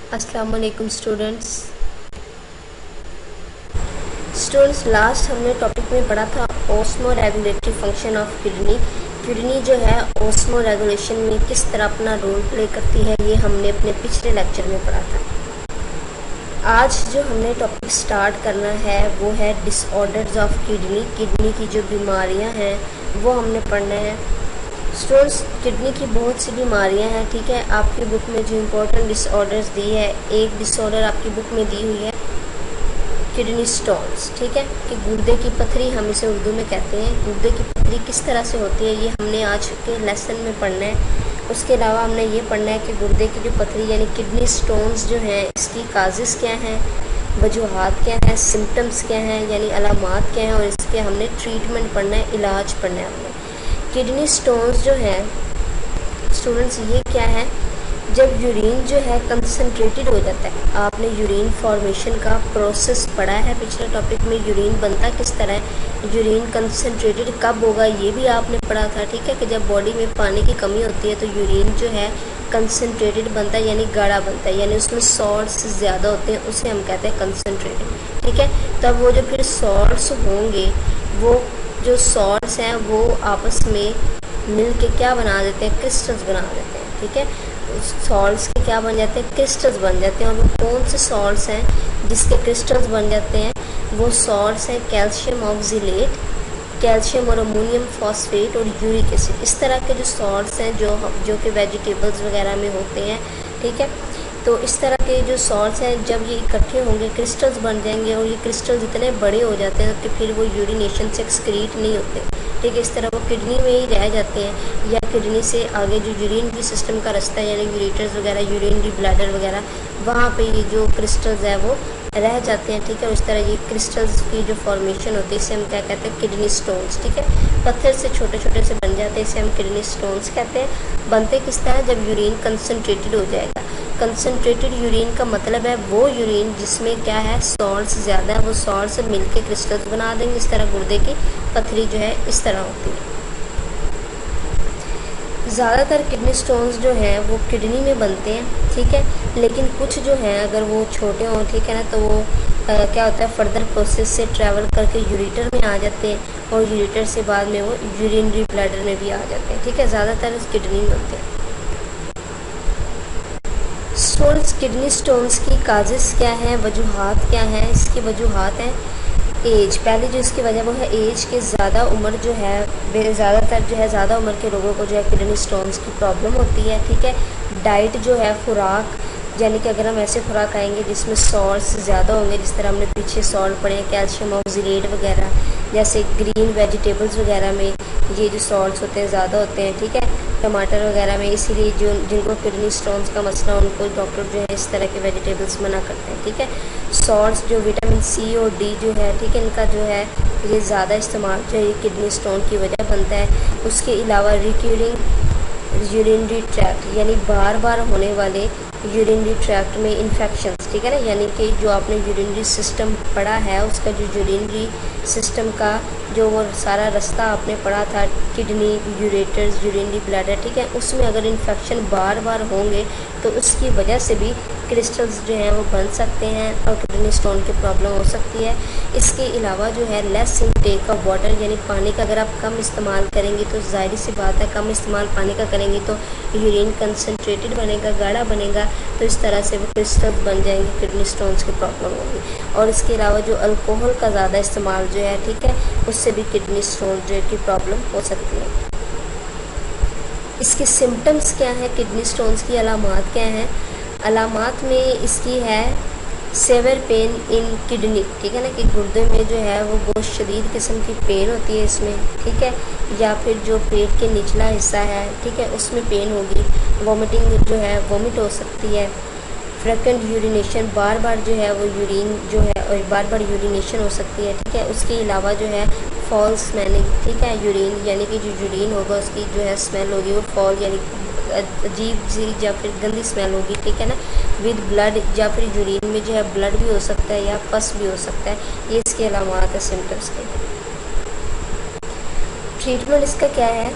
अस्सलाम वालेकुम students last हमने टॉपिक में पढ़ा था osmo regulatory function of kidney जो है ऑस्मो रेगुलेशन में किस तरह अपना रोल प्ले करती है, ये हमने अपने पिछले लेक्चर में पढ़ा था। आज जो हमने टॉपिक स्टार्ट करना है वो है डिसऑर्डर्स ऑफ किडनी की जो बीमारियां हैं वो हमने पढ़ना है। स्टूडेंट्स, किडनी की बहुत सी बीमारियां हैं, ठीक है। आपकी बुक में जो इम्पोर्टेंट डिसऑर्डर्स दी है, एक डिसऑर्डर आपकी बुक में दी हुई है किडनी स्टोन्स, ठीक है, कि गुर्दे की पथरी हम इसे उर्दू में कहते हैं। गुर्दे की पथरी किस तरह से होती है ये हमने आज के लेसन में पढ़ना है। उसके अलावा हमने ये पढ़ना है कि गुर्दे की जो पथरी यानी किडनी स्टोन्स जो हैं इसकी काजेज़ क्या हैं, वजूहात क्या हैं, सिम्टम्स क्या हैं यानी अलामात क्या हैं, और इसके हमने ट्रीटमेंट पढ़ना है, इलाज पढ़ना है हमने। किडनी स्टोन्स जो है स्टूडेंट्स ये क्या है, जब यूरिन जो है कंसनट्रेटेड हो जाता है। आपने यूरिन फॉर्मेशन का प्रोसेस पढ़ा है पिछले टॉपिक में, यूरिन बनता किस तरह है, यूरिन कंसनट्रेटेड कब होगा ये भी आपने पढ़ा था, ठीक है, कि जब बॉडी में पानी की कमी होती है तो यूरिन जो है कंसनट्रेटेड बनता है यानी गाढ़ा बनता है, यानी उसमें सॉल्ट्स ज़्यादा होते हैं, उसे हम कहते हैं कंसनट्रेटेड, ठीक है। तब वो जो फिर सॉल्ट्स होंगे वो जो सॉल्ट्स हैं वो आपस में मिल के क्या बना देते हैं, क्रिस्टल्स बना देते हैं, ठीक है। सॉल्ट्स के क्या बन जाते हैं, क्रिस्टल्स बन जाते हैं। और वो कौन से सॉल्ट्स हैं जिसके क्रिस्टल्स बन जाते हैं, वो सॉल्ट्स हैं कैल्शियम ऑक्सीलेट, कैल्शियम और अमोनियम फॉस्फेट और यूरिक एसिड। इस तरह के जो सॉल्ट्स हैं जो कि वेजिटेबल्स वगैरह में होते हैं, ठीक है। तो इस तरह के जो सॉल्ट्स हैं जब ये इकट्ठे होंगे क्रिस्टल्स बन जाएंगे, और ये क्रिस्टल्स इतने बड़े हो जाते हैं कि फिर वो यूरिनेशन से एक्सक्रीट नहीं होते, ठीक है। इस तरह वो किडनी में ही रह जाते हैं, या किडनी से आगे जो यूरिनरी सिस्टम का रास्ता है यानी यूरेटर्स वगैरह, यूरिनरी ब्लैडर वगैरह, वहाँ पे ये जो क्रिस्टल्स है वो रह जाते हैं, ठीक है। इस तरह ये क्रिस्टल्स की जो फॉर्मेशन होती है इसे हम क्या कहते हैं, किडनी स्टोन्स, ठीक है। पत्थर से छोटे छोटे से बन जाते हैं, इसे हम किडनी स्टोन्स कहते हैं। बनते किस तरह, जब यूरिन कंसनट्रेटेड हो जाएगा। कंसनट्रेटेड यूरिन का मतलब है वो यूरिन जिसमें क्या है, सॉल्ट्स ज़्यादा है, वो सॉल्ट्स मिलके क्रिस्टल्स बना देंगे। इस तरह गुर्दे की पथरी जो है इस तरह होती है। ज़्यादातर किडनी स्टोन्स जो हैं वो किडनी में बनते हैं, ठीक है, लेकिन कुछ जो हैं अगर वो छोटे हों, ठीक है ना, तो वो क्या होता है, फर्दर प्रोसेस से ट्रैवल करके यूरेटर में आ जाते हैं, और यूरेटर से बाद में वो यूरिनरी ब्लैडर में भी आ जाते हैं, ठीक है। ज़्यादातर किडनी में होते हैं। स्टोन्स, किडनी स्टोन्स की काजेज़ क्या हैं, वजूहात क्या हैं, इसकी वजूहात हैं एज। पहली जो इसकी वजह वो है एज के ज़्यादा उम्र जो है, ज़्यादातर जो है ज़्यादा उम्र के लोगों को जो है किडनी स्टोन्स की प्रॉब्लम होती है, ठीक है। डाइट जो है, खुराक, यानी कि अगर हम ऐसे खुराक आएंगे जिसमें सॉल्ट्स ज़्यादा होंगे, जिस तरह हमने पीछे सॉल्ट पढ़े हैं कैल्शियम ऑक्सीलेट वगैरह, जैसे ग्रीन वेजिटेबल्स वगैरह में ये जो सॉल्ट्स होते हैं ज़्यादा होते हैं, ठीक है, टमाटर वगैरह में। इसीलिए जो जिनको किडनी स्टोन्स का मसला उनको डॉक्टर जो है इस तरह के वेजिटेबल्स मना करते हैं, ठीक है। सॉल्ट्स जो विटामिन सी और डी जो है, ठीक है, इनका जो है ये ज़्यादा इस्तेमाल जो है ये किडनी स्टोन की वजह बनता है। उसके अलावा रिक्यूरिंग यूरिनरी ट्रैक्ट यानी बार बार होने वाले यूरिनरी ट्रैक्ट में इन्फेक्शंस, ठीक है ना, यानी कि जो आपने यूरिनरी सिस्टम पढ़ा है उसका जो यूरिनरी सिस्टम का जो वो सारा रास्ता आपने पढ़ा था, किडनी, यूरेटर्स, यूरिनरी ब्लैडर, ठीक है, उसमें अगर इन्फेक्शन बार बार होंगे तो उसकी वजह से भी क्रिस्टल्स जो हैं वो बन सकते हैं और किडनी स्टोन की प्रॉब्लम हो सकती है। इसके अलावा जो है लेस इनटेक ऑफ वाटर यानी पानी का अगर आप कम इस्तेमाल करेंगे तो ज़ाहिर सी बात है, कम इस्तेमाल पानी का करेंगे तो यूरिन कंसनट्रेटेड बनेगा, गाढ़ा बनेगा, तो इस तरह से वो क्रिस्टल्स बन जाएंगे, किडनी स्टोन्स की प्रॉब्लम होगी। और इसके अलावा जो अल्कोहल का ज़्यादा इस्तेमाल जो है, ठीक है, उससे भी किडनी स्टोन जो की प्रॉब्लम हो सकती है। इसके सिम्टम्स क्या हैं, किडनी स्टोन्स की अलामात क्या हैं। अलामात में इसकी है सेवर पेन इन किडनी, ठीक है ना, कि गुर्दे में जो है वो बहुत शदीद किस्म की पेन होती है इसमें, ठीक है, या फिर जो पेट के निचला हिस्सा है, ठीक है, उसमें पेन होगी। वॉमिटिंग जो है, वॉमिट हो सकती है। फ्रिक्वेंट यूरिनेशन, बार बार जो है वो यूरिन जो है और बार बार यूरिनेशन हो सकती है, ठीक है। उसके अलावा जो है फॉल स्मेलिंग, ठीक है, यूरिन यानी कि जो यूरिन होगा उसकी जो है स्मेल होगी वो फॉल यानी अजीब सी या फिर गंदी स्मेल होगी, ठीक है ना, विद ब्लड, या फिर यूरिन में जो है ब्लड भी हो सकता है या पस भी हो सकता है। ये इसके अलामात है सिम्टम्स के। ट्रीटमेंट इसका क्या है,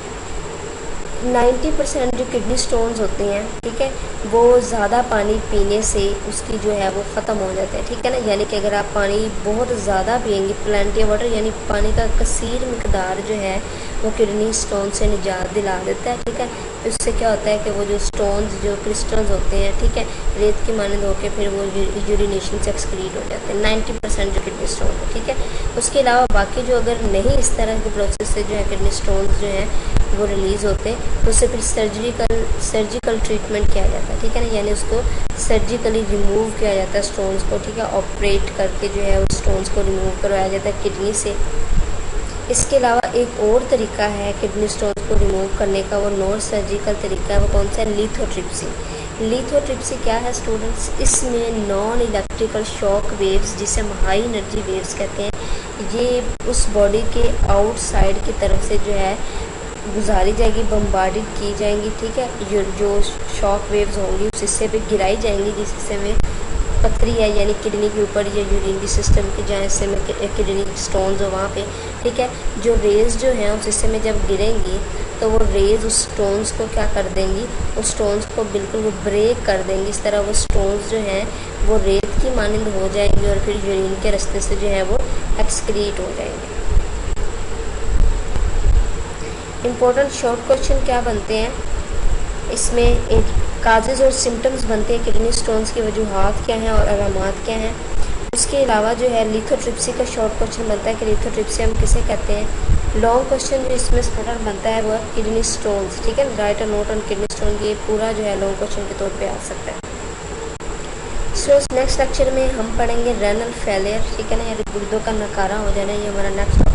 90% जो किडनी स्टोन्स होते हैं, ठीक है, वो ज़्यादा पानी पीने से उसकी जो है वो ख़त्म हो जाते हैं, ठीक है ना। यानी कि अगर आप पानी बहुत ज़्यादा पिएंगे, प्लेंटी वाटर यानी पानी का कसीर मिकदार जो है वो किडनी स्टोन से निजात दिला देता है, ठीक है। उससे क्या होता है कि वो जो स्टोन्स जो क्रिस्टल्स होते हैं, ठीक है, रेत की मानंद होकर फिर वो यूरिनेशन से एक्सक्रीट हो जाते हैं 90% जो किडनी स्टोन है, ठीक है। उसके अलावा बाकी जो अगर नहीं इस तरह के प्रोसेस से जो है किडनी स्टोन्स जो है वो रिलीज़ होते हैं, तो उससे फिर सर्जिकल ट्रीटमेंट किया जाता है, ठीक है ना। यानी उसको सर्जिकली रिमूव किया जाता है स्टोन्स को, ठीक है, ऑपरेट करके जो है उस स्टोन्स को रिमूव करवाया जाता है किडनी से। इसके अलावा एक और तरीका है किडनी स्टोन्स को रिमूव करने का, वो नॉन सर्जिकल तरीका है। वो कौन सा है? लिथोट्रिप्सी। लिथोट्रिप्सी क्या है स्टूडेंट्स? इसमें नॉन इलेक्ट्रिकल शॉक वेव्स, जिसे हम हाई एनर्जी वेव्स कहते हैं, ये उस बॉडी के आउटसाइड की तरफ से जो है गुजारी जाएगी, बम्बार्डेड की जाएंगी, ठीक है। जो शॉक वेव्स होंगी उस हिस्से पे गिराई जाएंगी जिस हिस्से में पथरी है, यानी किडनी के ऊपर या यूरिनरी सिस्टम के जहाँ हिस्से में किडनी स्टोन्स हो वहाँ पे, ठीक है। जो रेज जो हैं उस हिस्से में जब गिरेंगी तो वो रेज उस स्टोन्स को क्या कर देंगी, उस स्टोन्स को बिल्कुल वो ब्रेक कर देंगी। इस तरह वो स्टोन्स जो हैं वो रेत की मानंद हो जाएंगी और फिर यूरिन के रास्ते से जो है वो एक्सक्रीट हो जाएंगे। इम्पोर्टेंट शॉर्ट क्वेश्चन क्या बनते हैं इसमें? एक काजेज और सिम्टम्स बनते हैं किडनी स्टोन्स की, वजूहात क्या हैं और अलामात क्या हैं। उसके अलावा जो है लिथोट्रिप्सी का शॉर्ट क्वेश्चन बनता है कि लिथोट्रिप्सी हम किसे कहते हैं। लॉन्ग क्वेश्चन जो इसमें स्टूडेंट बनता है वो है किडनी स्टोन्स, ठीक है, right a note on kidney stone. ये पूरा जो है लॉन्ग क्वेश्चन के तौर पे आ सकता है। सो नेक्स्ट लेक्चर में हम पढ़ेंगे रेनल फेलियर, ठीक है ना, यानी गुर्दों का नकारा हो जाना, ये हमारा नेक्स्ट